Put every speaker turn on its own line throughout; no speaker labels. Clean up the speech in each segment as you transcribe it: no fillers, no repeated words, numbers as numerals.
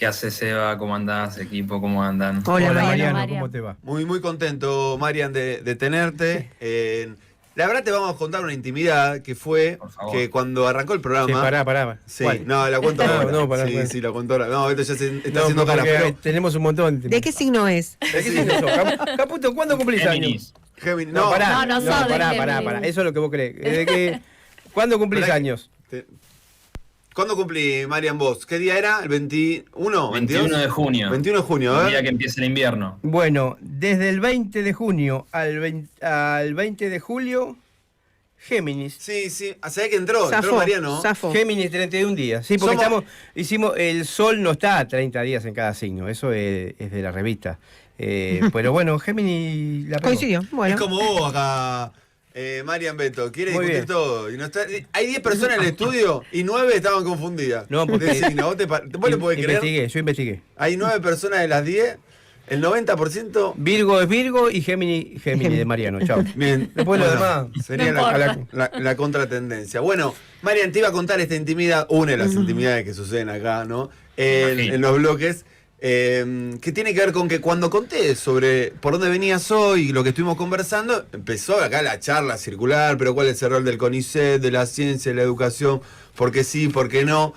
¿Qué haces, Seba? ¿Cómo andás, equipo? ¿Cómo andan?
Hola,
Hola,
Mariano,
Mariano.
¿cómo te va?
Muy contento, Marian, de tenerte. La verdad te vamos a contar una intimidad que fue
Por favor.
que cuando arrancó el
Sí,
programa...
pará.
Sí,
¿Cuál?
no, la cuento ahora.
No, pará,
sí,
bueno.
sí, la cuento ahora. No, esto ya se está
No,
haciendo cara,
porque
pero...
tenemos un montón.
¿De qué signo es?
¿De qué signo sos? Caputo, ¿cuándo cumplís años?
Géminis.
Géminis,
No, pará.
No, no sos de
pará.
Géminis.
Eso es lo que vos crees. ¿Cuándo cumplís
Pará que-
años?
¿Cuándo cumplí, Marian, vos? ¿Qué día era? ¿El 21?
21 de junio.
21 de junio,
El
a
día
ver.
que empieza el invierno.
Bueno, desde el 20 de junio al 20 de julio, Géminis.
Sí, ¿sabés que entró
Zafo,
Mariano?
zafo.
Géminis 31 días. Sí, porque
Somos-
hicimos, el sol no está a 30 días en cada signo, eso es de la revista. Pero bueno, Géminis la pegó.
Coincidió, bueno.
Es como vos acá, Marian Beto, quiere
Muy
discutir
bien.
todo. Y hay 10 personas en el estudio y 9 estaban confundidas.
No, porque-
De signo, ¿vos le podés creer?
Yo investigué.
Hay 9 personas de las 10, el 90%...
Virgo es Virgo y Géminis de Mariano. Chao.
Bien,
Después lo
bueno,
demás.
sería
No
la contratendencia. Bueno, Marian, te iba a contar esta intimidad, una de las intimidades que suceden acá, ¿no? En los bloques, que tiene que ver con que cuando conté sobre por dónde venías hoy y lo que estuvimos conversando, empezó acá la charla circular, pero cuál es el rol del CONICET, de la ciencia, de la educación, por qué sí, por qué no.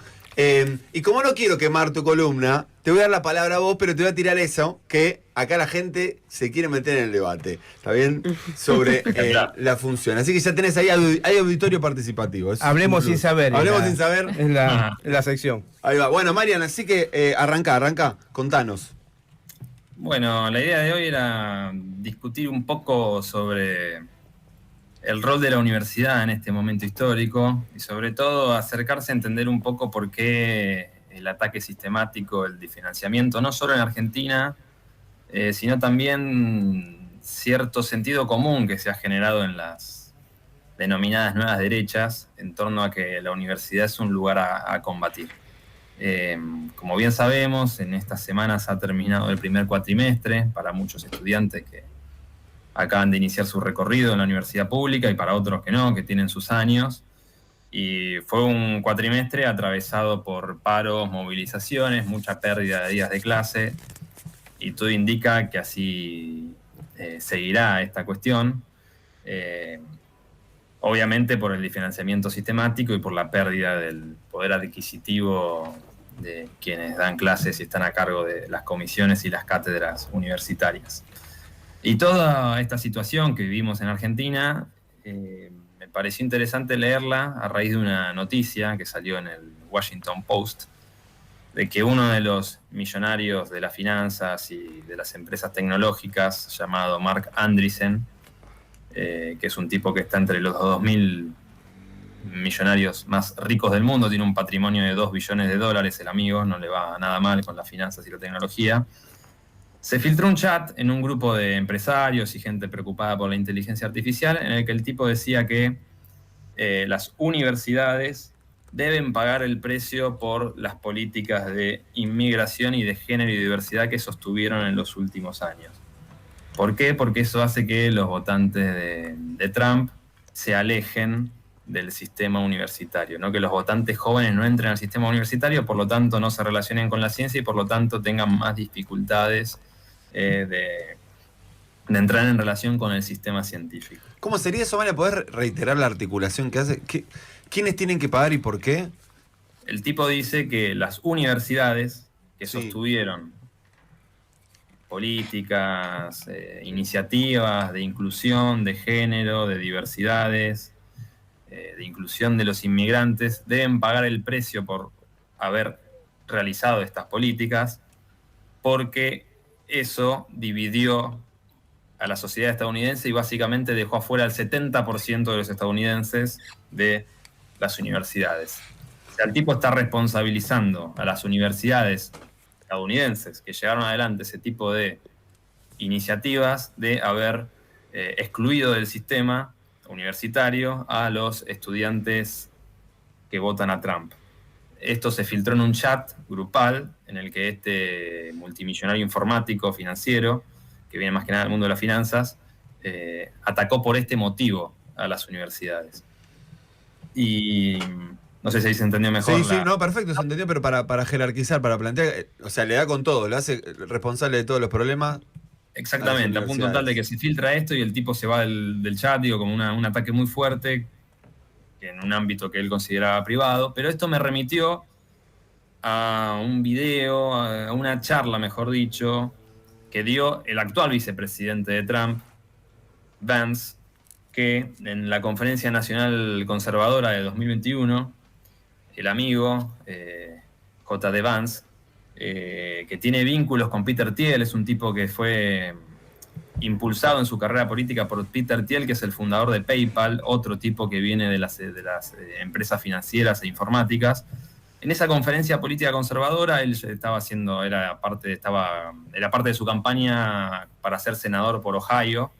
Y como no quiero quemar tu columna, te voy a dar la palabra a vos, pero te voy a tirar eso, que acá la gente se quiere meter en el debate, ¿está bien? Sobre la función. Así que ya tenés ahí, hay auditorio participativo. Eso es
Hablemos
un plus.
sin saber.
Hablemos sin saber.
En la sección.
Ahí va. Bueno, Marian, así que arranca, contanos.
Bueno, la idea de hoy era discutir un poco sobre el rol de la universidad en este momento histórico y sobre todo acercarse a entender un poco por qué el ataque sistemático, el desfinanciamiento, no solo en Argentina, sino también cierto sentido común que se ha generado en las denominadas nuevas derechas en torno a que la universidad es un lugar a combatir. Como bien sabemos, en estas semanas ha terminado el primer cuatrimestre para muchos estudiantes que acaban de iniciar su recorrido en la universidad pública y para otros que no, que tienen sus años. Y fue un cuatrimestre atravesado por paros, movilizaciones, mucha pérdida de días de clase, y todo indica que así seguirá esta cuestión, obviamente por el desfinanciamiento sistemático y por la pérdida del poder adquisitivo de quienes dan clases y están a cargo de las comisiones y las cátedras universitarias. Y toda esta situación que vivimos en Argentina, me pareció interesante leerla a raíz de una noticia que salió en el Washington Post, de que uno de los millonarios de las finanzas y de las empresas tecnológicas, llamado Mark Andreessen, que es un tipo que está entre los 2.000 millonarios más ricos del mundo, tiene un patrimonio de $2 billones, el amigo, no le va nada mal con las finanzas y la tecnología. Se filtró un chat en un grupo de empresarios y gente preocupada por la inteligencia artificial en el que el tipo decía que las universidades deben pagar el precio por las políticas de inmigración y de género y diversidad que sostuvieron en los últimos años. ¿Por qué? Porque eso hace que los votantes de Trump se alejen del sistema universitario, ¿no? Que los votantes jóvenes no entren al sistema universitario, por lo tanto no se relacionen con la ciencia y por lo tanto tengan más dificultades de entrar en relación con el sistema científico.
¿Cómo sería eso, Marian? ¿Podés reiterar la articulación que hace? ¿Quiénes tienen que pagar y por qué?
El tipo dice que las universidades que
Sí.
sostuvieron políticas, iniciativas de inclusión, de género, de diversidades, de inclusión de los inmigrantes, deben pagar el precio por haber realizado estas políticas, porque eso dividió a la sociedad estadounidense y básicamente dejó afuera al 70% de los estadounidenses de las universidades. O sea, el tipo está responsabilizando a las universidades estadounidenses que llevaron adelante ese tipo de iniciativas de haber excluido del sistema universitario a los estudiantes que votan a Trump. Esto se filtró en un chat grupal en el que este multimillonario informático financiero, que viene más que nada del mundo de las finanzas, atacó por este motivo a las universidades. Y No sé si ahí se entendió mejor.
Sí, no, perfecto, se entendió, pero para jerarquizar, para plantear, o sea, le da con todo, le hace responsable de todos los problemas.
Exactamente, a punto tal de que se filtra esto y el tipo se va del chat, digo, como un ataque muy fuerte en un ámbito que él consideraba privado, pero esto me remitió a un video, a una charla, mejor dicho, que dio el actual vicepresidente de Trump, Vance, que en la Conferencia Nacional Conservadora de 2021, el amigo J.D. Vance, que tiene vínculos con Peter Thiel, es un tipo que fue impulsado en su carrera política por Peter Thiel, que es el fundador de PayPal, otro tipo que viene de las empresas financieras e informáticas. En esa conferencia política conservadora, él estaba era parte de su campaña para ser senador por Ohio.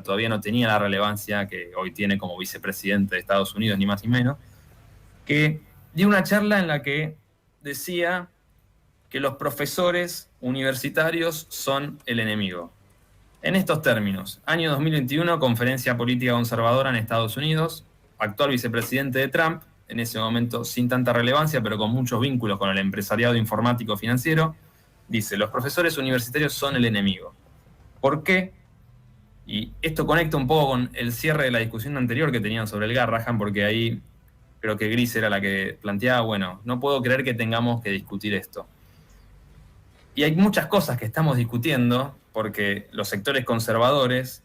Todavía no tenía la relevancia que hoy tiene como vicepresidente de Estados Unidos, ni más ni menos, que dio una charla en la que decía que los profesores universitarios son el enemigo. En estos términos, año 2021, conferencia política conservadora en Estados Unidos, actual vicepresidente de Trump, en ese momento sin tanta relevancia, pero con muchos vínculos con el empresariado informático financiero, dice, los profesores universitarios son el enemigo. ¿Por qué? Y esto conecta un poco con el cierre de la discusión anterior que tenían sobre el Garrahan, porque ahí creo que Gris era la que planteaba, bueno, no puedo creer que tengamos que discutir esto. Y hay muchas cosas que estamos discutiendo, porque los sectores conservadores,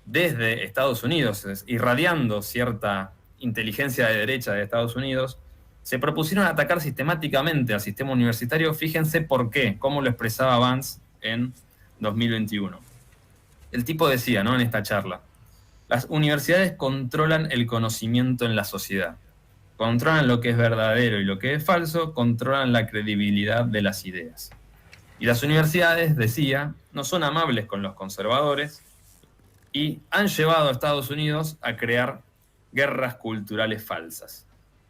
desde Estados Unidos, irradiando cierta inteligencia de derecha de Estados Unidos, se propusieron atacar sistemáticamente al sistema universitario. Fíjense por qué, cómo lo expresaba Vance en 2021. El tipo decía, ¿no?, en esta charla, las universidades controlan el conocimiento en la sociedad. Controlan lo que es verdadero y lo que es falso, controlan la credibilidad de las ideas. Y las universidades, decía, no son amables con los conservadores y han llevado a Estados Unidos a crear guerras culturales falsas.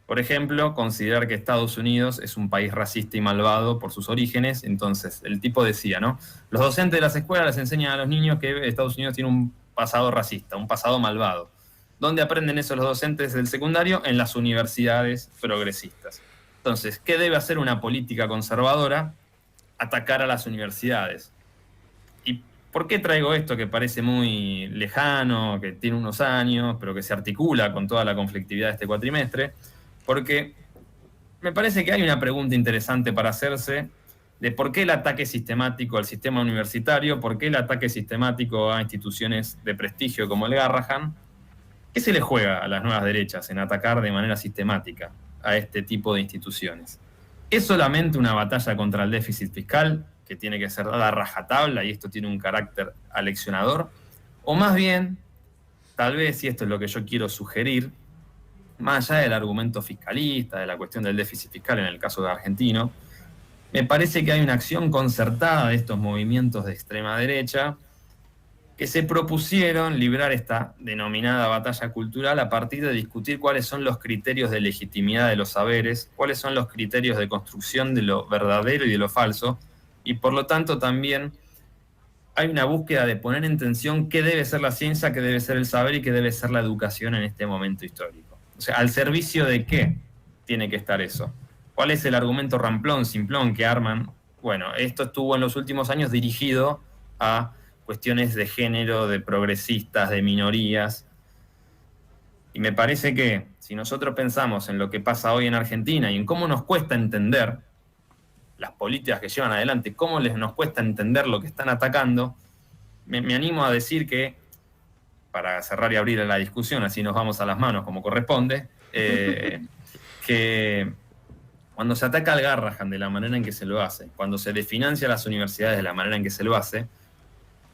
Por ejemplo, considerar que Estados Unidos es un país racista y malvado por sus orígenes. Entonces, el tipo decía, ¿no? Los docentes de las escuelas les enseñan a los niños que Estados Unidos tiene un pasado racista, un pasado malvado. ¿Dónde aprenden eso los docentes del secundario? En las universidades progresistas. Entonces, ¿qué debe hacer una política conservadora? Atacar a las universidades. ¿Y por qué traigo esto que parece muy lejano, que tiene unos años, pero que se articula con toda la conflictividad de este cuatrimestre? Porque me parece que hay una pregunta interesante para hacerse de por qué el ataque sistemático al sistema universitario, por qué el ataque sistemático a instituciones de prestigio como el Garrahan. ¿Qué se le juega a las nuevas derechas en atacar de manera sistemática a este tipo de instituciones? ¿Es solamente una batalla contra el déficit fiscal, que tiene que ser dada a rajatabla y esto tiene un carácter aleccionador? O más bien, tal vez, y esto es lo que yo quiero sugerir, más allá del argumento fiscalista, de la cuestión del déficit fiscal en el caso de argentino, me parece que hay una acción concertada de estos movimientos de extrema derecha que se propusieron librar esta denominada batalla cultural a partir de discutir cuáles son los criterios de legitimidad de los saberes, cuáles son los criterios de construcción de lo verdadero y de lo falso, y por lo tanto también hay una búsqueda de poner en tensión qué debe ser la ciencia, qué debe ser el saber y qué debe ser la educación en este momento histórico. O sea, ¿al servicio de qué tiene que estar eso? ¿Cuál es el argumento ramplón, simplón que arman? Bueno, esto estuvo en los últimos años dirigido a cuestiones de género, de progresistas, de minorías. Y me parece que si nosotros pensamos en lo que pasa hoy en Argentina y en cómo nos cuesta entender las políticas que llevan adelante, cómo nos cuesta entender lo que están atacando, me animo a decir que, para cerrar y abrir la discusión, así nos vamos a las manos como corresponde, que cuando se ataca al Garrahan de la manera en que se lo hace, cuando se desfinancia a las universidades de la manera en que se lo hace,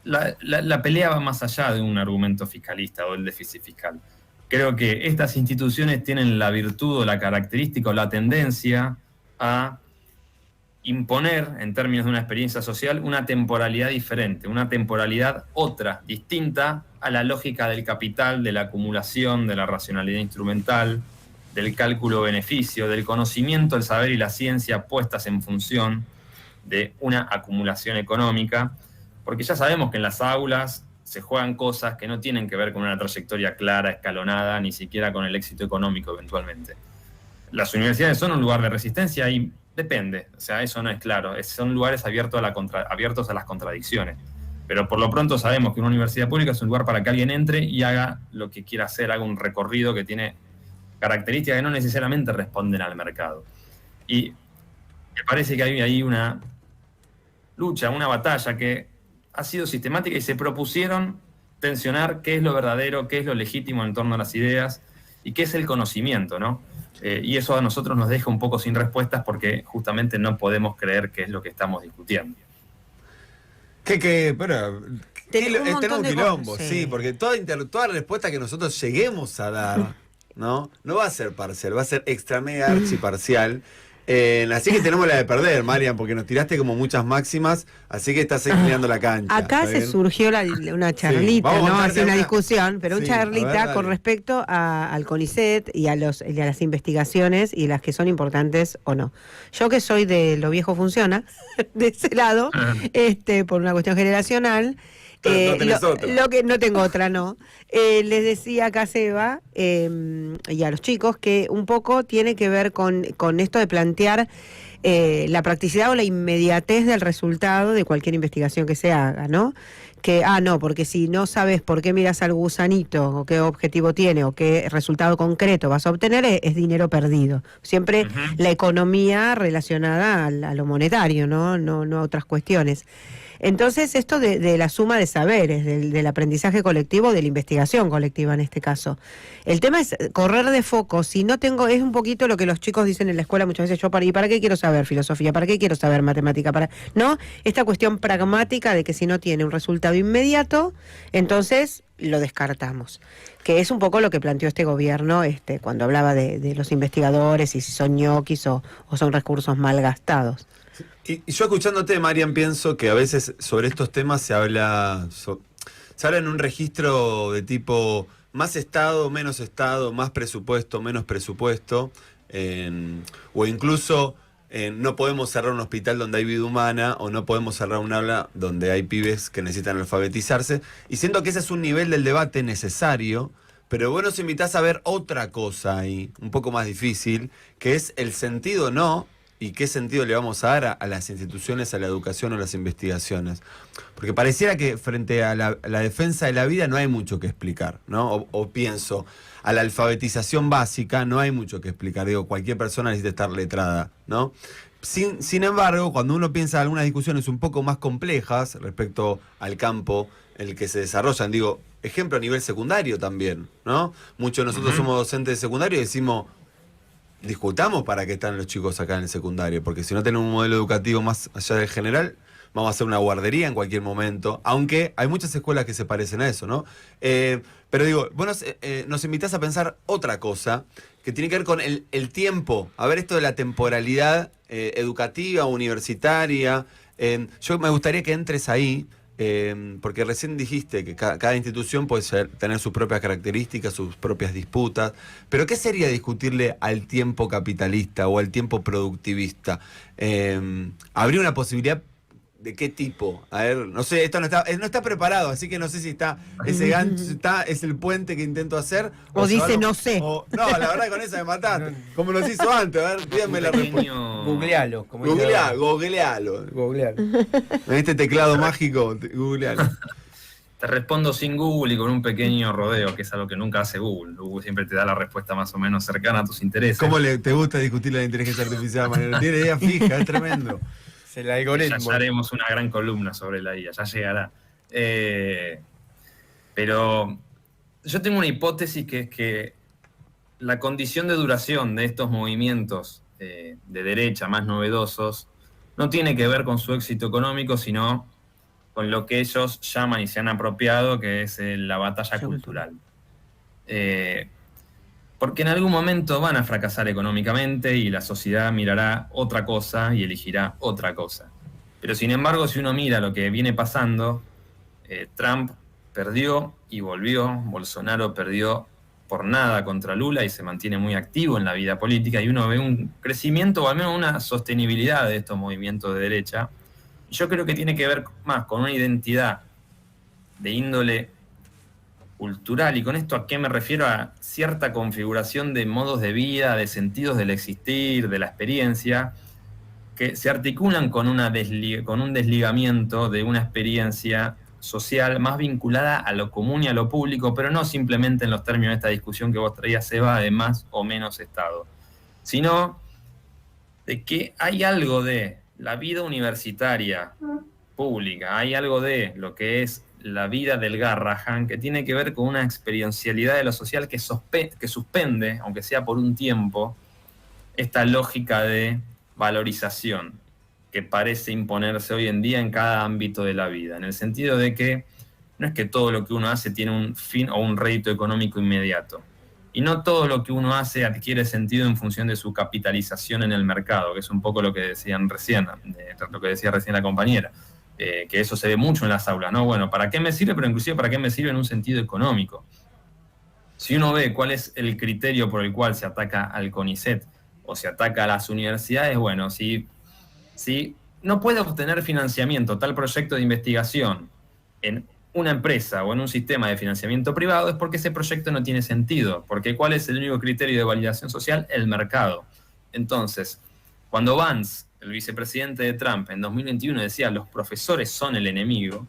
la pelea va más allá de un argumento fiscalista o del déficit fiscal. Creo que estas instituciones tienen la virtud o la característica o la tendencia a imponer, en términos de una experiencia social, una temporalidad diferente, una temporalidad otra, distinta a la lógica del capital, de la acumulación, de la racionalidad instrumental, del cálculo-beneficio, del conocimiento, el saber y la ciencia puestas en función de una acumulación económica, porque ya sabemos que en las aulas se juegan cosas que no tienen que ver con una trayectoria clara, escalonada, ni siquiera con el éxito económico eventualmente. ¿Las universidades son un lugar de resistencia? Y depende, o sea, eso no es claro. Son lugares abiertos a las contradicciones. Pero por lo pronto sabemos que una universidad pública es un lugar para que alguien entre y haga lo que quiera hacer, haga un recorrido que tiene características que no necesariamente responden al mercado. Y me parece que hay ahí una lucha, una batalla que ha sido sistemática y se propusieron tensionar qué es lo verdadero, qué es lo legítimo en torno a las ideas y qué es el conocimiento, ¿no? Y eso a nosotros nos deja un poco sin respuestas porque justamente no podemos creer qué es lo que estamos discutiendo.
Pero tenemos un quilombo,
cosas,
sí, porque toda respuesta que nosotros lleguemos a dar, ¿no? No va a ser parcial, va a ser extra mega archiparcial. Así que tenemos la de perder, Marian, porque nos tiraste como muchas máximas, así que estás mirando la cancha.
Acá se surgió una charlita,
sí,
¿no? Así una discusión, pero
sí,
una charlita
ver,
con respecto al CONICET y a las investigaciones y las que son importantes o no. Yo que soy de lo viejo funciona, de ese lado, por una cuestión generacional.
No tenés otra.
Lo que no tengo otra, no. Les decía acá a Seba y a los chicos que un poco tiene que ver con esto de plantear la practicidad o la inmediatez del resultado de cualquier investigación que se haga, ¿no? Que, no, porque si no sabes por qué miras al gusanito o qué objetivo tiene o qué resultado concreto vas a obtener, es dinero perdido. Siempre la economía relacionada a lo monetario, ¿no? No a otras cuestiones. Entonces, esto de la suma de saberes, del aprendizaje colectivo, de la investigación colectiva en este caso. El tema es correr de foco. Si no tengo, es un poquito lo que los chicos dicen en la escuela muchas veces, ¿y para qué quiero saber filosofía? ¿Para qué quiero saber matemática? ¿No? Esta cuestión pragmática de que si no tiene un resultado inmediato, entonces lo descartamos. Que es un poco lo que planteó este gobierno cuando hablaba de los investigadores y si son ñoquis o son recursos mal gastados.
Y yo escuchándote, Marian, pienso que a veces sobre estos temas se habla en un registro de tipo más Estado, más presupuesto, menos presupuesto, o incluso no podemos cerrar un hospital donde hay vida humana o no podemos cerrar un aula donde hay pibes que necesitan alfabetizarse. Y siento que ese es un nivel del debate necesario, pero vos nos invitás a ver otra cosa ahí, un poco más difícil, que es el sentido no. ¿Y qué sentido le vamos a dar a las instituciones, a la educación o a las investigaciones? Porque pareciera que frente a la defensa de la vida no hay mucho que explicar, ¿no? O pienso, a la alfabetización básica no hay mucho que explicar. Digo, cualquier persona necesita estar letrada, ¿no? Sin embargo, cuando uno piensa en algunas discusiones un poco más complejas respecto al campo en el que se desarrollan, digo, ejemplo a nivel secundario también, ¿no? Muchos de nosotros somos docentes de secundario y decimos, discutamos para qué están los chicos acá en el secundario, porque si no tenemos un modelo educativo más allá del general, vamos a hacer una guardería en cualquier momento, aunque hay muchas escuelas que se parecen a eso, ¿no? Pero digo, vos nos invitás a pensar otra cosa, que tiene que ver con el tiempo, a ver esto de la temporalidad educativa, universitaria. Yo me gustaría que entres ahí, porque recién dijiste que cada institución puede tener sus propias características, sus propias disputas, pero ¿qué sería discutirle al tiempo capitalista o al tiempo productivista? ¿Habría una posibilidad de qué tipo? A ver, no sé, esto no está preparado, así que no sé si está ese gancho, es el puente que intento hacer.
O dice no sé.
No, la verdad con esa me mataste, como nos hizo antes, a ver, díganme la respuesta.
Googlealo.
Googlealo. En este teclado mágico, googlealo.
Te respondo sin Google y con un pequeño rodeo, que es algo que nunca hace Google. Google siempre te da la respuesta más o menos cercana a tus intereses.
¿Cómo te gusta discutir la inteligencia artificial, Manuel? Tiene idea fija, es tremendo.
El algoritmo.
Ya haremos una gran columna sobre la IA, ya llegará. Pero yo tengo una hipótesis que es que la condición de duración de estos movimientos de derecha más novedosos no tiene que ver con su éxito económico, sino con lo que ellos llaman y se han apropiado, que es la batalla cultural. Porque en algún momento van a fracasar económicamente y la sociedad mirará otra cosa y elegirá otra cosa. Pero sin embargo, si uno mira lo que viene pasando, Trump perdió y volvió, Bolsonaro perdió por nada contra Lula y se mantiene muy activo en la vida política, y uno ve un crecimiento o al menos una sostenibilidad de estos movimientos de derecha. Yo creo que tiene que ver más con una identidad de índole cultural. ¿Y con esto a qué me refiero? A cierta configuración de modos de vida, de sentidos del existir, de la experiencia, que se articulan con un desligamiento de una experiencia social más vinculada a lo común y a lo público, pero no simplemente en los términos de esta discusión que vos traías, Seba, de más o menos Estado, sino de que hay algo de la vida universitaria pública, hay algo de lo que es la vida del Garrahan que tiene que ver con una experiencialidad de lo social que suspende, aunque sea por un tiempo, esta lógica de valorización que parece imponerse hoy en día en cada ámbito de la vida, en el sentido de que no es que todo lo que uno hace tiene un fin o un rédito económico inmediato, y no todo lo que uno hace adquiere sentido en función de su capitalización en el mercado, que es un poco lo que decían recién, lo que decía recién la compañera, que eso se ve mucho en las aulas, ¿no? Bueno, ¿para qué me sirve? Pero inclusive ¿para qué me sirve en un sentido económico? Si uno ve cuál es el criterio por el cual se ataca al CONICET o se ataca a las universidades, bueno, si no puede obtener financiamiento tal proyecto de investigación en una empresa o en un sistema de financiamiento privado, es porque ese proyecto no tiene sentido. Porque ¿cuál es el único criterio de validación social? El mercado. Entonces, cuando Vance, el vicepresidente de Trump, en 2021 decía los profesores son el enemigo,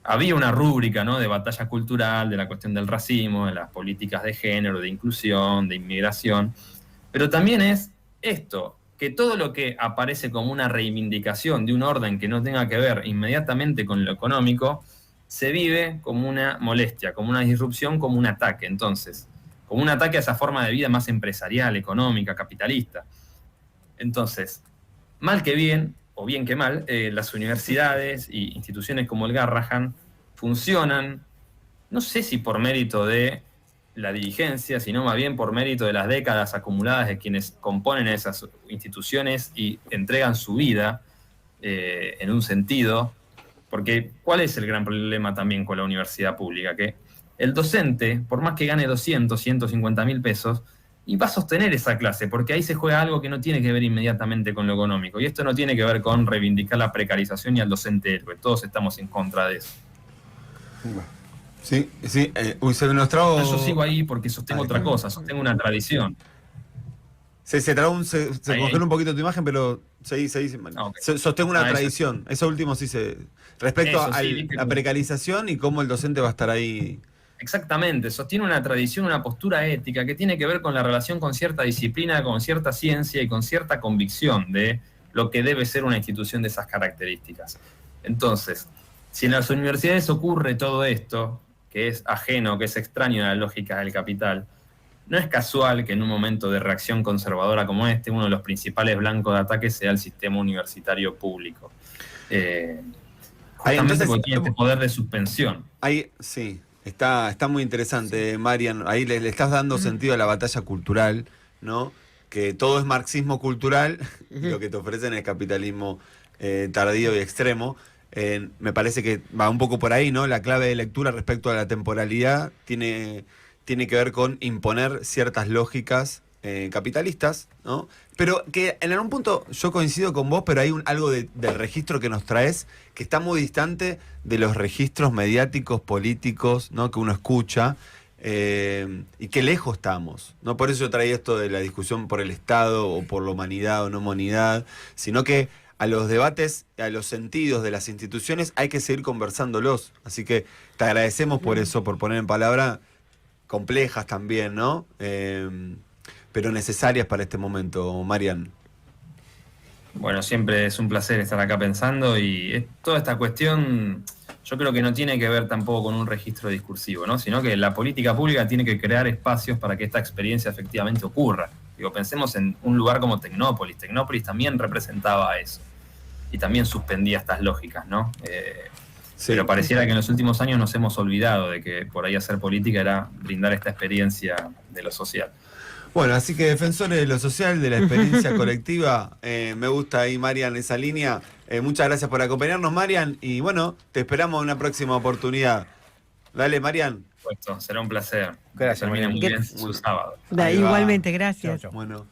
había una rúbrica, ¿no?, de batalla cultural, de la cuestión del racismo, de las políticas de género, de inclusión, de inmigración, pero también es esto, que todo lo que aparece como una reivindicación de un orden que no tenga que ver inmediatamente con lo económico, se vive como una molestia, como una disrupción, como un ataque. Entonces, como un ataque a esa forma de vida más empresarial, económica, capitalista. Entonces, mal que bien, o bien que mal, las universidades e instituciones como el Garrahan funcionan, no sé si por mérito de la dirigencia, sino más bien por mérito de las décadas acumuladas de quienes componen esas instituciones y entregan su vida en un sentido, porque ¿cuál es el gran problema también con la universidad pública? Que el docente, por más que gane 200, 150 mil pesos, y va a sostener esa clase, porque ahí se juega algo que no tiene que ver inmediatamente con lo económico, y esto no tiene que ver con reivindicar la precarización y al docente héroe, todos estamos en contra de eso.
Sí, sí. Se nos trabó.
Yo sigo ahí porque sostengo otra cosa, sostengo una tradición.
Se congeló un poquito tu imagen, pero seguí. Okay. Sostengo una tradición. Eso último sí se. Respecto a la precarización y cómo el docente va a estar ahí.
Exactamente, sostiene una tradición, una postura ética que tiene que ver con la relación con cierta disciplina, con cierta ciencia y con cierta convicción de lo que debe ser una institución de esas características. Entonces, si en las universidades ocurre todo esto, que es ajeno, que es extraño a la lógica del capital, no es casual que en un momento de reacción conservadora como este, uno de los principales blancos de ataque sea el sistema universitario público. Justamente porque tiene este poder de suspensión.
Ahí, sí, está muy interesante, Marian. Ahí le estás dando sentido a la batalla cultural, ¿no? Que todo es marxismo cultural, lo que te ofrecen es capitalismo tardío y extremo. Me parece que va un poco por ahí, ¿no? La clave de lectura respecto a la temporalidad tiene que ver con imponer ciertas lógicas capitalistas, ¿no? Pero que en algún punto yo coincido con vos, pero hay algo del registro que nos traes que está muy distante de los registros mediáticos, políticos, ¿no?, que uno escucha, y que lejos estamos, ¿no? Por eso yo traía esto de la discusión por el Estado o por la humanidad o no humanidad, sino que a los debates, a los sentidos de las instituciones hay que seguir conversándolos. Así que te agradecemos por eso, por poner en palabras complejas también, ¿no? Pero necesarias para este momento, Marian.
Bueno, siempre es un placer estar acá pensando y toda esta cuestión yo creo que no tiene que ver tampoco con un registro discursivo, ¿no? Sino que la política pública tiene que crear espacios para que esta experiencia efectivamente ocurra. Digo, pensemos en un lugar como Tecnópolis. Tecnópolis también representaba eso y también suspendía estas lógicas, ¿no? Sí. Pero pareciera que en los últimos años nos hemos olvidado de que por ahí hacer política era brindar esta experiencia de lo social.
Bueno, así que defensores de lo social, de la experiencia colectiva, me gusta ahí, Marian, esa línea. Muchas gracias por acompañarnos, Marian, y bueno, te esperamos en una próxima oportunidad. Dale, Marian.
Por supuesto, será un placer.
Gracias,
Termine muy bien su sábado.
Igualmente, gracias.
Bueno.